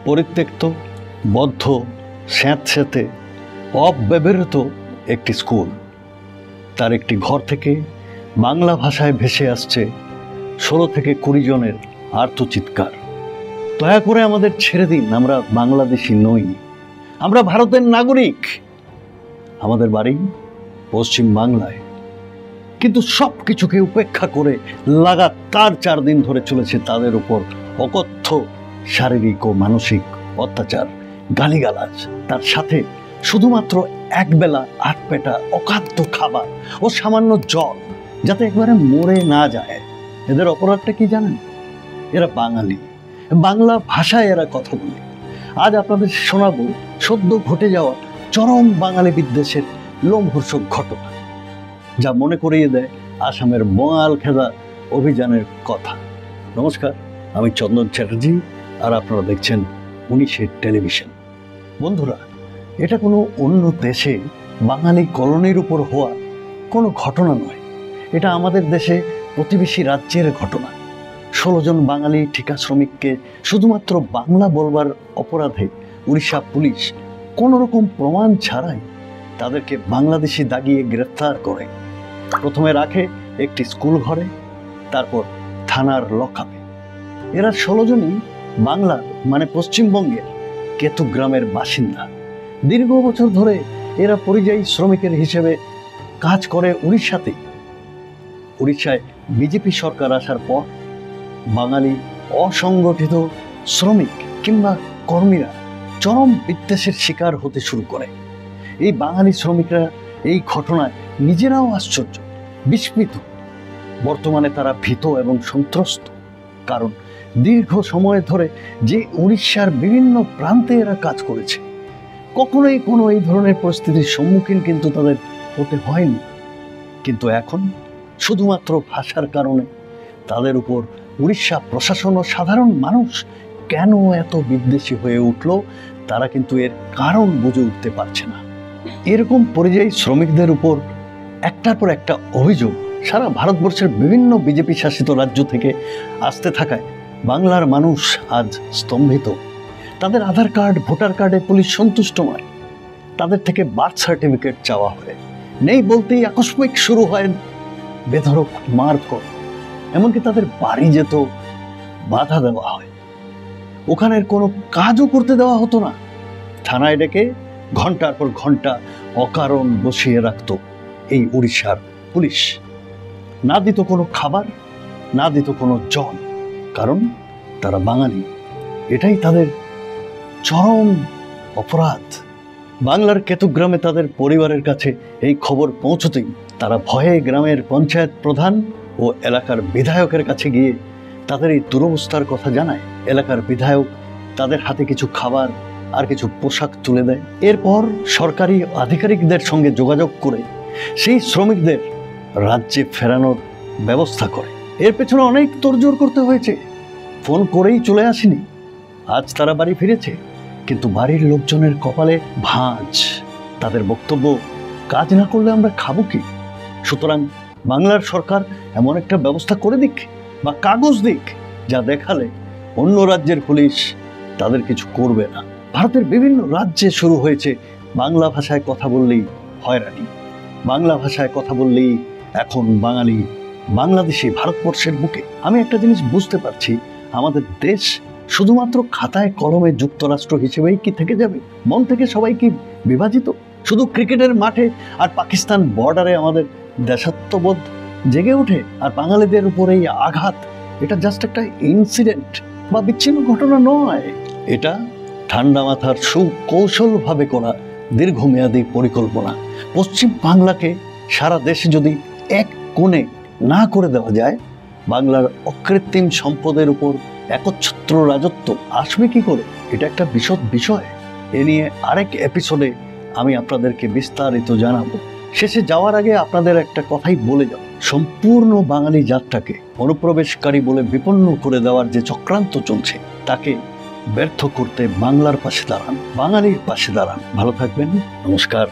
পরিত্যক্ত, বদ্ধ, স্যাঁতস্যাঁতে, অব্যবহৃত একটি স্কুল। তার একটি ঘর থেকে বাংলা ভাষায় ভেসে আসছে 16 থেকে 20 জনের আর্তচিৎকার। দয়া করে আমাদের ছেড়ে দিন, আমরা বাংলাদেশি নই, আমরা ভারতের নাগরিক। আমাদের বাড়ি পশ্চিম বাংলায়, কিন্তু সব কিছুকে উপেক্ষা করে লাগাতার 4 দিন ধরে চলেছে তাদের উপর অকথ্য শারীরিক ও মানসিক অত্যাচার, গালিগালাজ। তার সাথে শুধুমাত্র একবেলা আটপেটা অখাদ্য খাবার ও সামান্য জল, যাতে একবারে মরে না যায়। এদের অপরাধটা কি জানেন? এরা বাঙালি, বাংলা ভাষায় এরা কথা বলে। আজ আপনাদের শোনাবো সদ্য ঘটে যাওয়া চরম বাঙালি বিদ্বেষের লোমহর্ষক ঘটনা, যা মনে করিয়ে দেয় আসামের বঙালখেদা অভিযানের কথা। নমস্কার, আমি চন্দন চ্যাটার্জি, আর আপনারা দেখছেন 19 টেলিভিশন। বন্ধুরা, এটা কোনো অন্য দেশে বাঙালি কলোনির উপর হওয়া কোনো ঘটনা নয়। এটা আমাদের দেশে প্রতিবেশী রাজ্যের ঘটনা। 16 জন বাঙালি ঠিকা শ্রমিককে শুধুমাত্র বাংলা বলবার অপরাধে উড়িষ্যা পুলিশ কোনো রকম প্রমাণ ছাড়াই তাদেরকে বাংলাদেশি দাগিয়ে গ্রেফতার করে। প্রথমে রাখে একটি স্কুল ঘরে, তারপর থানার লকআপে। এরা 16 জনই বাংলার মানে পশ্চিমবঙ্গের কেতু গ্রামের বাসিন্দা। দীর্ঘ বছর ধরে এরা পরিযায়ী শ্রমিকের হিসেবে কাজ করে উড়িষ্যাতেই। উড়িষ্যায় বিজেপি সরকার আসার পর বাঙালি অসংগঠিত শ্রমিক কিংবা কর্মীরা চরম বিদ্বেষের শিকার হতে শুরু করে। এই বাঙালি শ্রমিকরা এই ঘটনায় নিজেরাও আশ্চর্য, বিস্মিত। বর্তমানে তারা ভীত এবং সন্ত্রস্ত, কারণ দীর্ঘ সময় ধরে যে উড়িষ্যার বিভিন্ন প্রান্তে এরা কাজ করেছে, কখনোই কোনো এই ধরনের পরিস্থিতির সম্মুখীন কিন্তু তাদের হতে হয়নি। কিন্তু এখন শুধুমাত্র ভাষার কারণে তাদের উপর উড়িষ্যা প্রশাসন ও সাধারণ মানুষ কেন এত বিদ্বেষী হয়ে উঠল, তারা কিন্তু এর কারণ বুঝে উঠতে পারছে না। এরকম পরিযায়ী শ্রমিকদের উপর একটার পর একটা অভিযোগ সারা ভারতবর্ষের বিভিন্ন বিজেপি শাসিত রাজ্য থেকে আসতে থাকায় বাংলার মানুষ আজ স্তম্ভিত। তাদের আধার কার্ড, ভোটার কার্ডে পুলিশ সন্তুষ্ট নয়। তাদের থেকে বার্থ সার্টিফিকেট চাওয়া হয়, নেই বলতেই আকস্মিক শুরু হয় বেধড়ক মারধর। এমনকি তাদের বাড়ি যেত বাধা দেওয়া হয়, ওখানের কোনো কাজও করতে দেওয়া হতো না। থানায় ডেকে ঘন্টার পর ঘন্টা অকারণ বসিয়ে রাখত এই উড়িষ্যার পুলিশ। না দিত কোনো খাবার, না দিত কোনো জল, কারণ তারা বাঙালি। এটাই তাদের চরম অপরাধ। বাংলার কেতুগ্রামে তাদের পরিবারের কাছে এই খবর পৌঁছতেই তারা ভয়ে গ্রামের পঞ্চায়েত প্রধান ও এলাকার বিধায়কের কাছে গিয়ে তাদের এই দুরবস্থার কথা জানায়। এলাকার বিধায়ক তাদের হাতে কিছু খাবার আর কিছু পোশাক তুলে দেয়। এরপর সরকারি আধিকারিকদের সঙ্গে যোগাযোগ করে সেই শ্রমিকদের রাজ্যে ফেরানোর ব্যবস্থা করে। এর পেছনে অনেক তোড়জোড় করতে হয়েছে, ফোন করেই চলে আসেনি। আজ তারা বাড়ি ফিরেছে, কিন্তু বাড়ির লোকজনের কপালে ভাঁজ। তাদের বক্তব্য, কাজ না করলে আমরা খাবো কি? সুতরাং বাংলার সরকার এমন একটা ব্যবস্থা করে দিক বা কাগজ দিক, যা দেখালে অন্য রাজ্যের পুলিশ তাদের কিছু করবে না। ভারতের বিভিন্ন রাজ্যে শুরু হয়েছে বাংলা ভাষায় কথা বললেই হয়রানি, বাংলা ভাষায় কথা বললেই এখন বাঙালি বাংলাদেশি ভারতবর্ষের বুকে। আমি একটা জিনিস বুঝতে পারছি, আমাদের দেশ শুধুমাত্র খাতায় কলমে যুক্তরাষ্ট্র হিসেবেই কি থেকে যাবে? মন থেকে সবাই কি বিভাজিত? শুধু ক্রিকেটের মাঠে আর পাকিস্তান বর্ডারে আমাদের দেশাত্মবোধ জেগে ওঠে, আর বাঙালিদের উপর এই আঘাত, এটা জাস্ট একটা ইনসিডেন্ট বা বিচ্ছিন্ন ঘটনা নয়। এটা ঠান্ডা মাথার সুকৌশলভাবে করা দীর্ঘমেয়াদী পরিকল্পনা। পশ্চিম বাংলাকে সারা দেশে যদি এক কোণে না করে দেওয়া যায়, বাংলার অকৃত্রিম সম্পদের উপর একচ্ছত্র রাজত্ব আসবে কি করে? এটা একটা বিশদ বিষয়। এ নিয়ে আরেক এপিসোডে আমি আপনাদেরকে বিস্তারিত জানাবো। শেষে যাওয়ার আগে আপনাদের একটা কথাই বলে যাব, সম্পূর্ণ বাঙালি জাতটাকে অনুপ্রবেশকারী বলে বিপন্ন করে দেওয়ার যে চক্রান্ত চলছে, তাকে ব্যর্থ করতে বাংলার পাশে দাঁড়ান, বাঙালির পাশে দাঁড়ান। ভালো থাকবেন, নমস্কার।